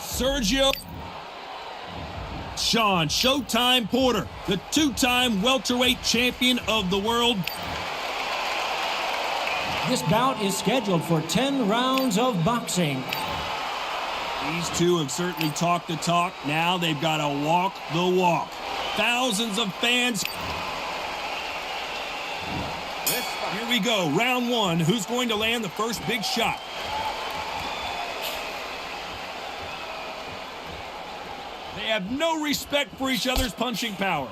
Sergio. Sean Showtime Porter, the two-time welterweight champion of the world. This bout is scheduled for 10 rounds of boxing. These two have certainly talked the talk. Now they've got to walk the walk. Thousands of fans. Here we go, round one. Who's going to land the first big shot? They have no respect for each other's punching power.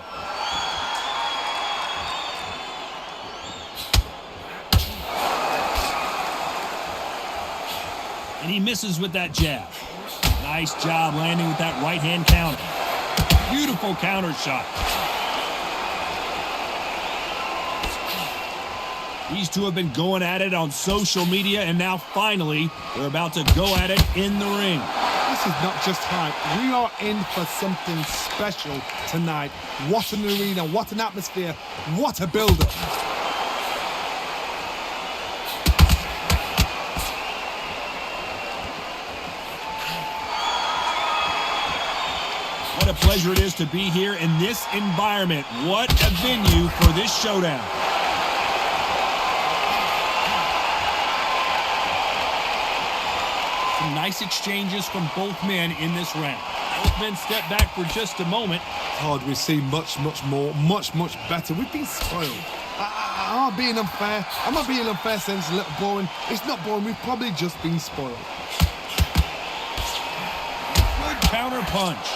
And he misses with that jab. Nice job landing with that right-hand counter. Beautiful counter shot. These two have been going at it on social media, and now finally they're about to go at it in the ring. This is not just hype. We are in for something special tonight. What an arena, what an atmosphere, what a build-up. What a pleasure it is to be here in this environment. What a venue for this showdown. Some nice exchanges from both men in this round. Both men step back for just a moment. Todd, we see much more, much better. We've been spoiled. I'm not being unfair. I'm not being unfair saying it's a little boring. It's not boring. We've probably just been spoiled. Good counter punch.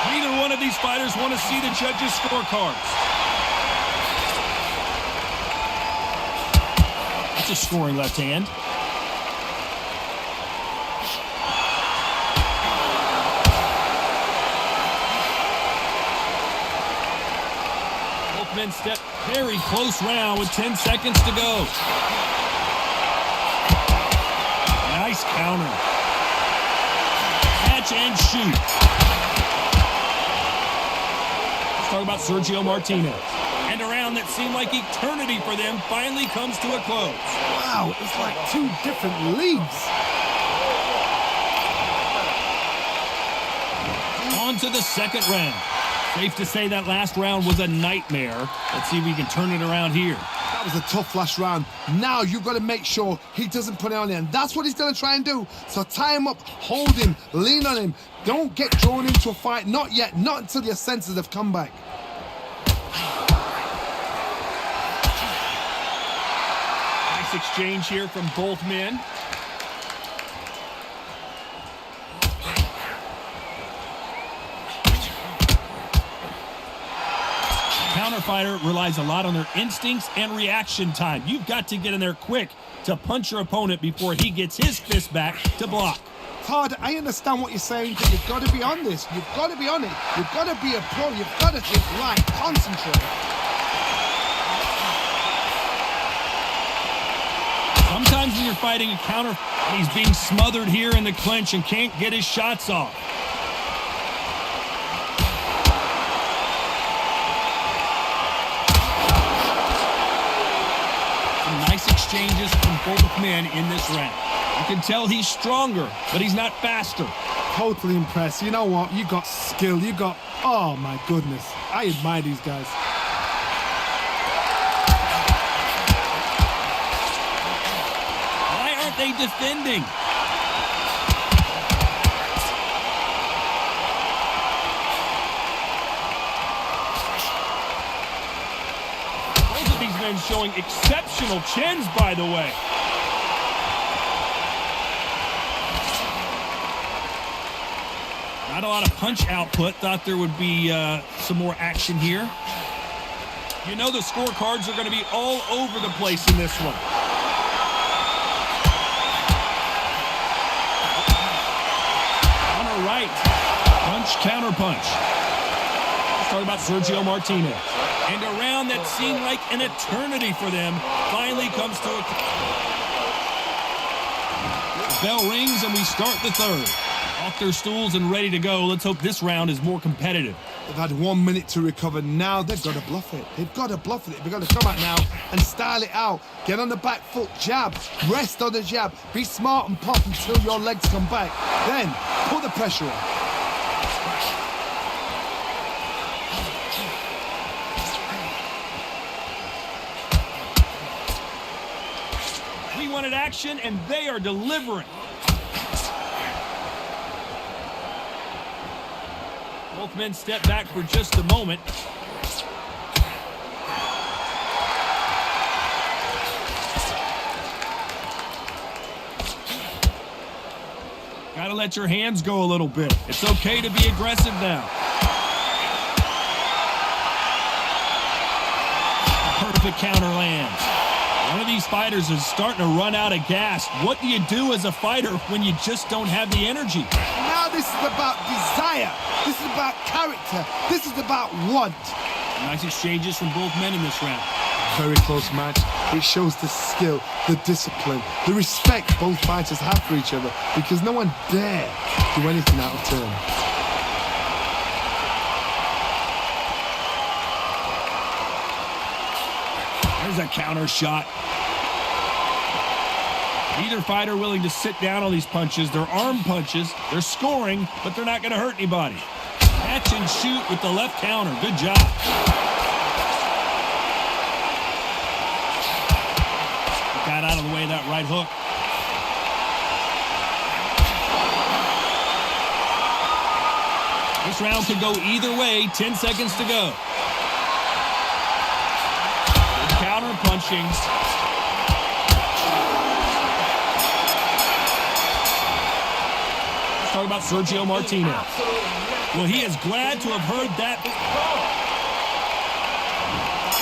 Neither one of these fighters want to see the judges' scorecards. That's a scoring left hand. Both men step very close round with 10 seconds to go. Nice counter. Catch and shoot. Let's talk about Sergio Martinez. And a round that seemed like eternity for them finally comes to a close. Wow, it's like two different leagues. On to the second round. Safe to say that last round was a nightmare. Let's see if we can turn it around here. That was a tough last round. Now you've got to make sure he doesn't put it on him. That's what he's going to try and do. So tie him up, hold him, lean on him. Don't get drawn into a fight. Not yet. Not until your senses have come back. Nice exchange here from both men. Counterfighter relies a lot on their instincts and reaction time. You've got to get in there quick to punch your opponent before he gets his fist back to block. Todd, I understand what you're saying, but you've got to be on this. You've got to be on it. You've got to be a pro. You've got to think right. Concentrate. Sometimes when you're fighting a counter, he's being smothered here in the clinch and can't get his shots off. Some nice exchanges from both men in this round. You can tell he's stronger, but he's not faster. Totally impressed. You know what? You got skill. You got... Oh, my goodness. I admire these guys. Why aren't they defending? Both of these men showing exceptional chins, by the way. Not a lot of punch output. Thought there would be some more action here. You know the scorecards are going to be all over the place in this one. On a right. Punch, counter punch. Let's talk about Sergio Martinez. And a round that seemed like an eternity for them finally comes to a... The bell rings and we start the third. Off their stools and ready to go. Let's hope this round is more competitive. They've had 1 minute to recover. Now they've got to bluff it. They've got to bluff it. They've got to come out now and style it out. Get on the back foot, jab, rest on the jab. Be smart and pop until your legs come back. Then put the pressure on. We wanted action, and they are delivering. Both men step back for just a moment. Gotta let your hands go a little bit. It's okay to be aggressive now. Perfect counter lands. One of these fighters is starting to run out of gas. What do you do as a fighter when you just don't have the energy? Now this is about desire. This is about character. This is about want. Nice exchanges from both men in this round. Very close match. It shows the skill, the discipline, the respect both fighters have for each other, because no one dare do anything out of turn. There's a counter shot. Neither fighter willing to sit down on these punches. They're arm punches. They're scoring, but they're not going to hurt anybody. Catch and shoot with the left counter. Good job. Got out of the way of that right hook. This round could go either way. 10 seconds to go. Good counter punching. Let's talk about Sergio Martinez. Well, he is glad to have heard that.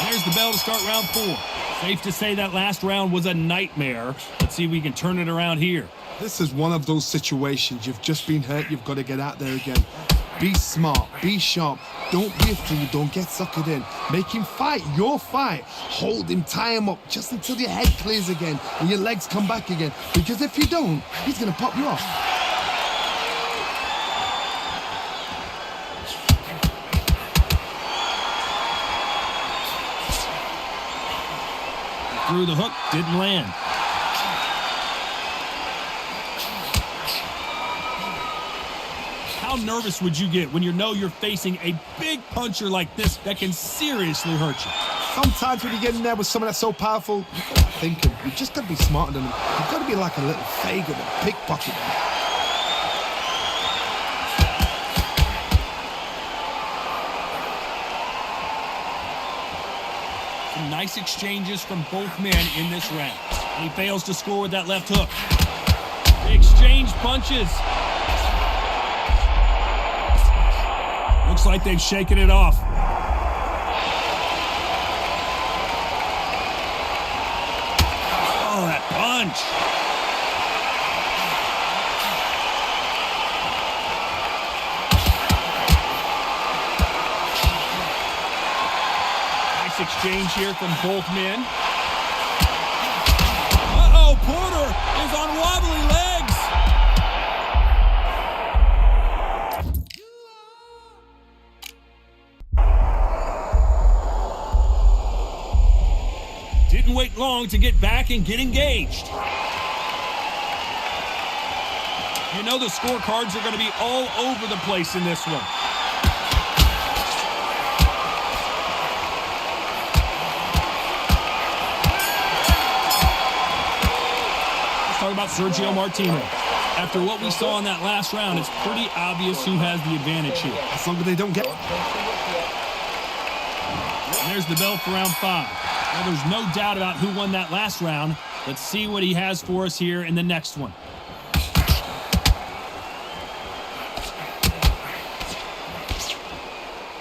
There's the bell to start round 4. Safe to say that last round was a nightmare. Let's see if we can turn it around here. This is one of those situations. You've just been hurt. You've got to get out there again. Be smart. Be sharp. Don't be a fool. Don't get suckered in. Make him fight your fight. Hold him. Tie him up just until your head clears again and your legs come back again. Because if you don't, he's going to pop you off. Through the hook, didn't land. How nervous would you get when you know you're facing a big puncher like this that can seriously hurt you? Sometimes when you get in there with someone that's so powerful, you've got to think him. You've just got to be smarter than him. You've got to be like a little faggot and pickpocket him. Nice exchanges from both men in this round. He fails to score with that left hook. Exchange punches. Looks like they've shaken it off. Oh, that punch. Exchange here from both men. Uh-oh, Porter is on wobbly legs. Didn't wait long to get back and get engaged. You know the scorecards are going to be all over the place in this one. Talk about Sergio Martinez. After what we saw in that last round, it's pretty obvious who has the advantage here. As long as they don't get... And there's the bell for round 5. Well, there's no doubt about who won that last round. Let's see what he has for us here in the next one.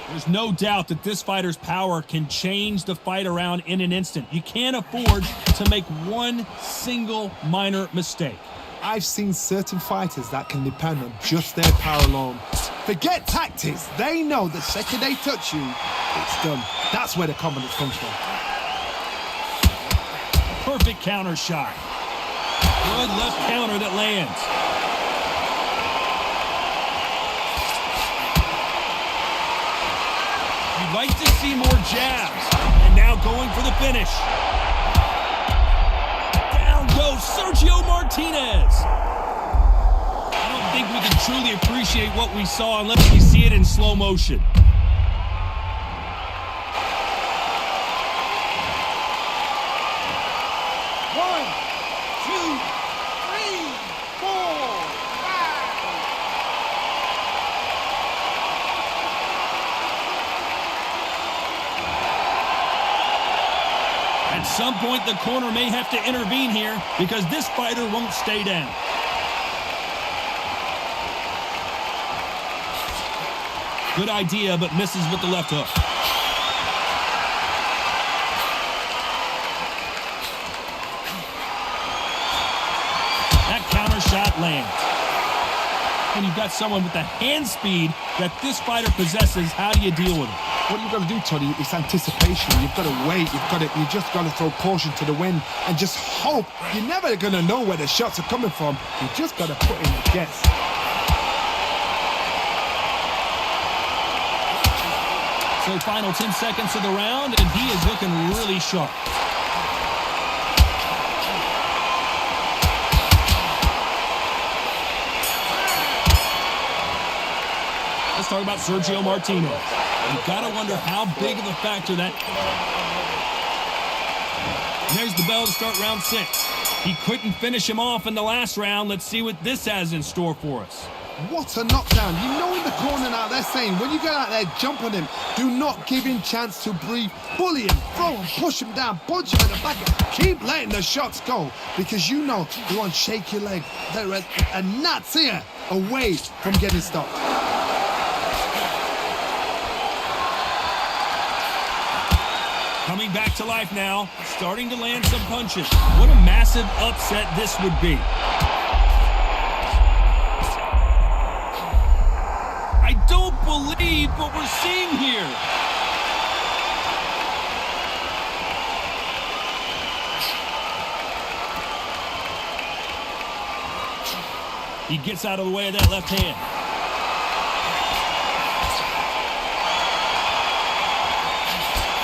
There's no doubt that this fighter's power can change the fight around in an instant. You can't afford to make one single minor mistake. I've seen certain fighters that can depend on just their power alone. Forget tactics. They know the second they touch you, it's done. That's where the confidence comes from. Perfect counter shot. Good left counter that lands. You'd like to see more jabs. And now going for the finish. Down goes Sergio Martinez. I don't think we can truly appreciate what we saw unless we see it in slow motion. At some point, the corner may have to intervene here because this fighter won't stay down. Good idea, but misses with the left hook. That counter shot lands. When you've got someone with the hand speed that this fighter possesses, how do you deal with it? What you've got to do, Tony, is anticipation. You've got to wait. You just got to throw caution to the wind and just hope. You're never going to know where the shots are coming from. You just got to put in the guess. So final 10 seconds of the round, and he is looking really sharp. Let's talk about Sergio Martinez. You've got to wonder how big of a factor that... And there's the bell to start round 6. He couldn't finish him off in the last round. Let's see what this has in store for us. What a knockdown. You know in the corner now they're saying when you get out there, jump on him. Do not give him chance to breathe. Bully him, throw him, push him down, punch him in the back. Keep letting the shots go because you know you want to shake your leg. They're a gnat's ear away from getting stopped. Coming back to life now, starting to land some punches. What a massive upset this would be. I don't believe what we're seeing here. He gets out of the way of that left hand.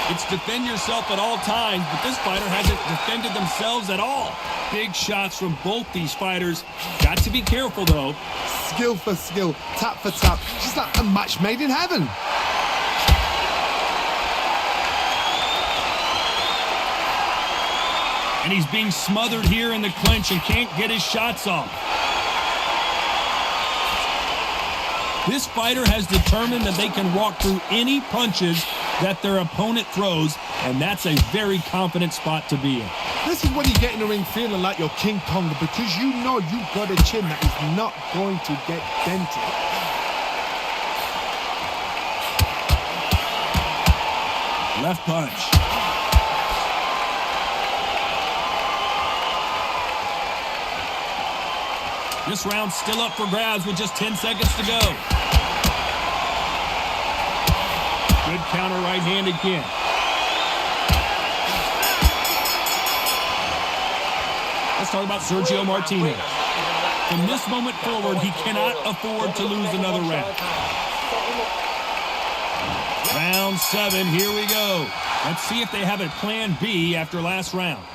It's defend yourself at all times, but this fighter hasn't defended themselves at all. Big shots from both these fighters. Got to be careful, though. Skill for skill, tap for tap. Just like a match made in heaven. And he's being smothered here in the clinch and can't get his shots off. This fighter has determined that they can walk through any punches that their opponent throws, and that's a very confident spot to be in. This is when you get in the ring feeling like you're King Kong because you know you've got a chin that is not going to get dented. Left punch. This round's still up for grabs with just 10 seconds to go. Good counter right hand again. Let's talk about Sergio Martinez. From this moment forward, he cannot afford to lose another round. Round 7, here we go. Let's see if they have a plan B after last round.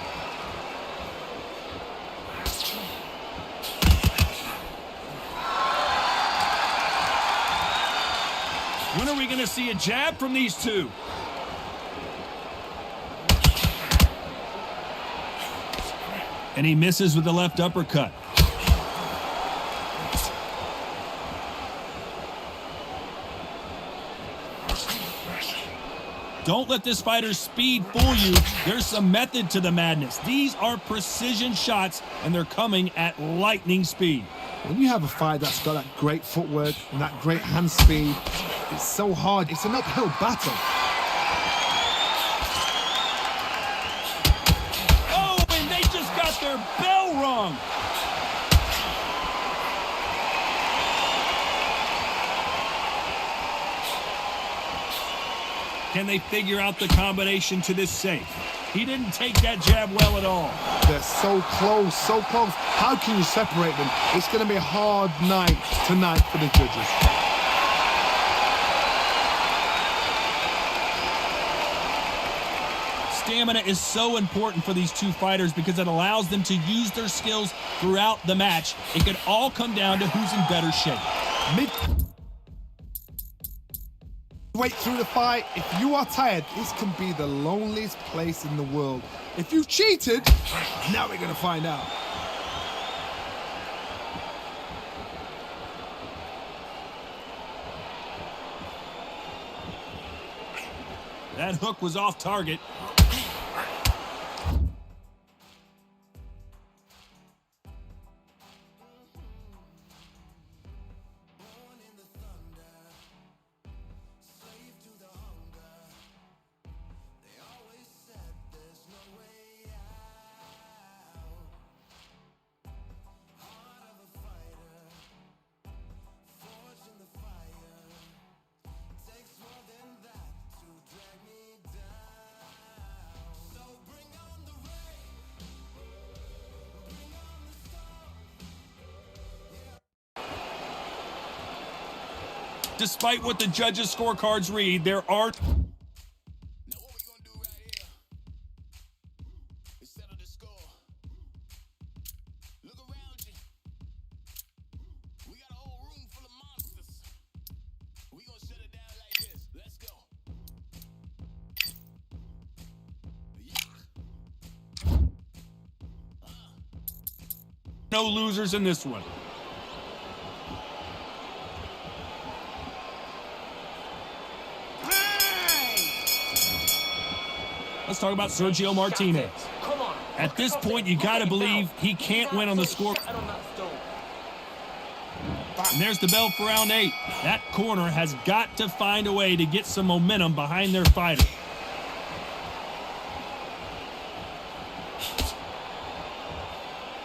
When are we going to see a jab from these two? And he misses with the left uppercut. Don't let this fighter's speed fool you. There's some method to the madness. These are precision shots, and they're coming at lightning speed. When you have a fight that's got that great footwork and that great hand speed, it's so hard. It's an uphill battle. Oh, and they just got their bell rung. Can they figure out the combination to this safe? He didn't take that jab well at all. They're so close, so close. How can you separate them? It's going to be a hard night tonight for the judges. Stamina is so important for these two fighters because it allows them to use their skills throughout the match. It could all come down to who's in better shape. Wait through the fight. If you are tired, this can be the loneliest place in the world. If you cheated, now we're gonna find out. That hook was off target. Despite what the judges' scorecards read, there are... Now what we gonna do right here is settle the score. Look around you. We got a whole room full of monsters. We gonna shut it down like this. Let's go. No losers in this one. Let's talk about Sergio Martinez. At this point, you got to believe he can't win on the score. And there's the bell for round 8. That corner has got to find a way to get some momentum behind their fighter.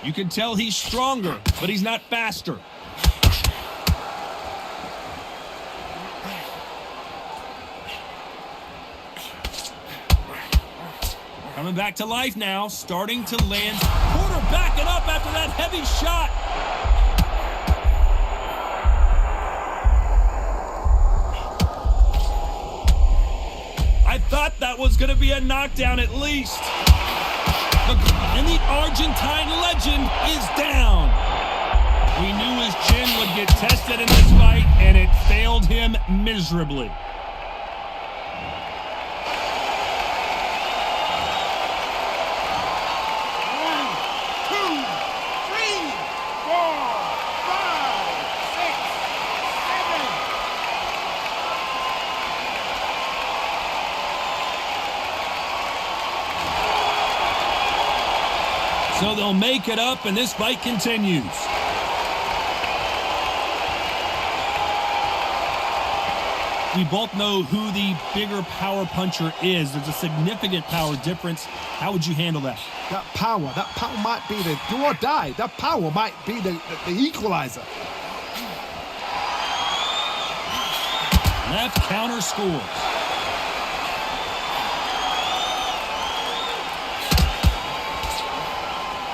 You can tell he's stronger, but he's not faster. Coming back to life now, starting to land. Porter backing up after that heavy shot. I thought that was going to be a knockdown at least. And the Argentine legend is down. We knew his chin would get tested in this fight, and it failed him miserably. So they'll make it up, and this fight continues. We both know who the bigger power puncher is. There's a significant power difference. How would you handle that? That power might be the do or die. That power might be the equalizer. Left counter scores.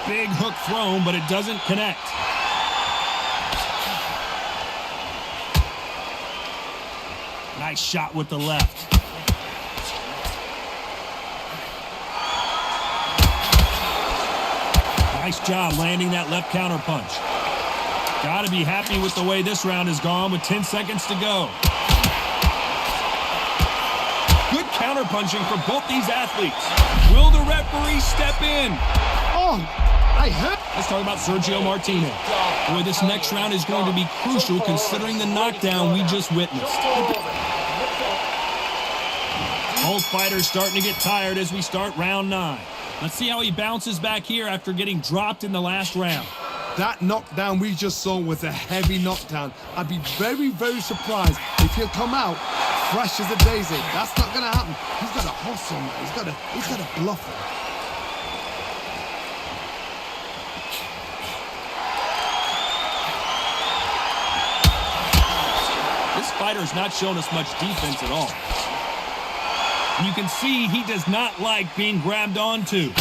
Big hook thrown, but it doesn't connect. Nice shot with the left. Nice job landing that left counter punch. Got to be happy with the way this round has gone with 10 seconds to go. Good counter punching for both these athletes. Will the referee step in? Oh, I heard. Let's talk about Sergio Martinez. Boy, this next round is going to be crucial considering the knockdown we just witnessed. Both fighters starting to get tired as we start round 9. Let's see how he bounces back here after getting dropped in the last round. That knockdown we just saw was a heavy knockdown. I'd be very, very surprised if he'll come out fresh as a daisy. That's not going to happen. He's got to hustle, man. He's got to bluff it. This fighter's not shown us much defense at all. And you can see he does not like being grabbed onto.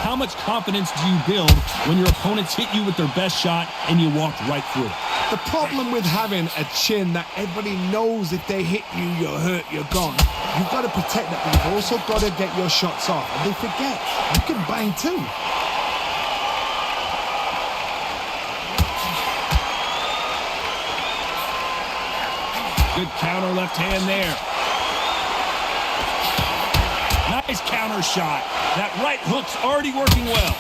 How much confidence do you build when your opponents hit you with their best shot and you walk right through it? The problem with having a chin that everybody knows if they hit you, you're hurt, you're gone. You've got to protect that, but you've also got to get your shots off. And they forget, you can bang too. Good counter left hand there. Nice counter shot. That right hook's already working well.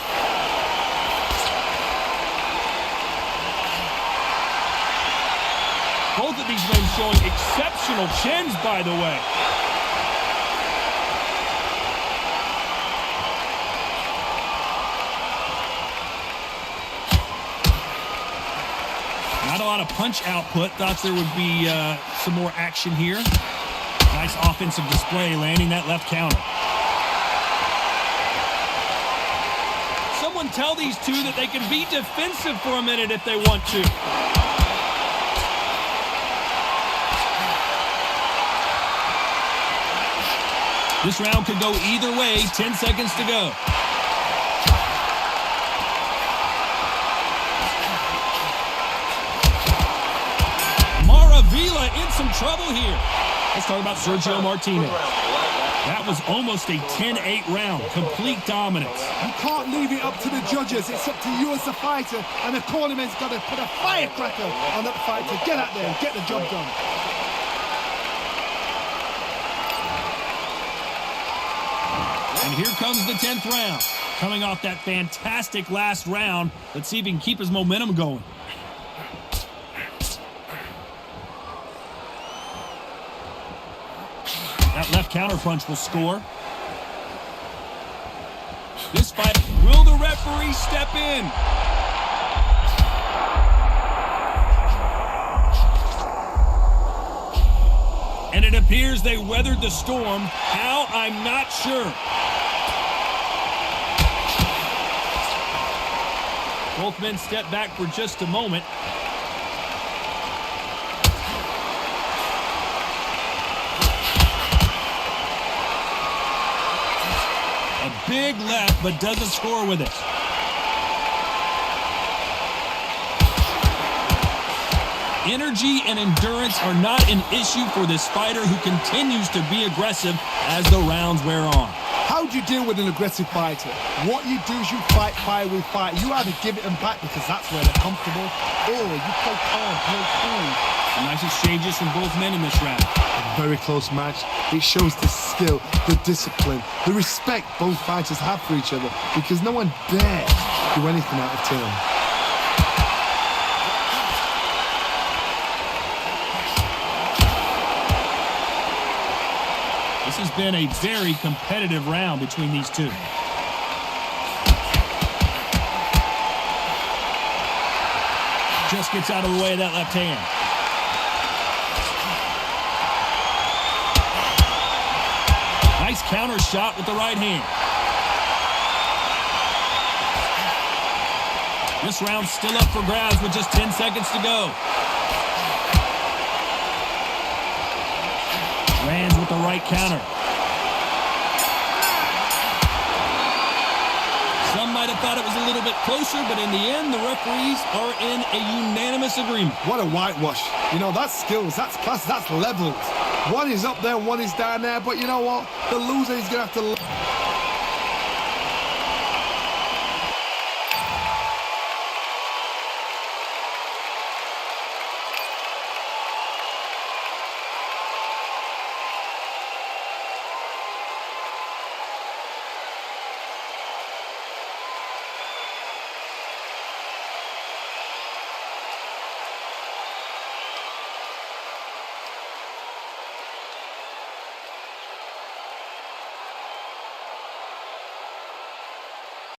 Both of these men showing exceptional chins, by the way. Not a lot of punch output. Thought there would be some more action here. Nice offensive display, landing that left counter. Someone tell these two that they can be defensive for a minute if they want to. This round could go either way. 10 seconds to go. Maravilla in some trouble here. Let's talk about Sergio Martinez. That was almost a 10-8 round. Complete dominance. You can't leave it up to the judges. It's up to you as the fighter. And the tournament's got to put a firecracker on that fighter. Get out there and get the job done. And here comes the 10th round. Coming off that fantastic last round. Let's see if he can keep his momentum going. That left counter punch will score. This fight, will the referee step in? And it appears they weathered the storm. How? I'm not sure. Both men step back for just a moment. A big left, but doesn't score with it. Energy and endurance are not an issue for this fighter who continues to be aggressive as the rounds wear on. How do you deal with an aggressive fighter? What you do is you fight fire with fire. You either give it them back because that's where they're comfortable, or you play calm, play cool. Some nice exchanges from both men in this round. A very close match. It shows the skill, the discipline, the respect both fighters have for each other because no one dares do anything out of turn. This has been a very competitive round between these two. Just gets out of the way of that left hand. Nice counter shot with the right hand. This round's still up for grabs with just 10 seconds to go. Lands with the right counter. Some might have thought it was a little bit closer, but in the end, the referees are in a unanimous agreement. What a whitewash. You know, that's skills, that's class, that's levels. One is up there, one is down there, but you know what? The loser is going to have to...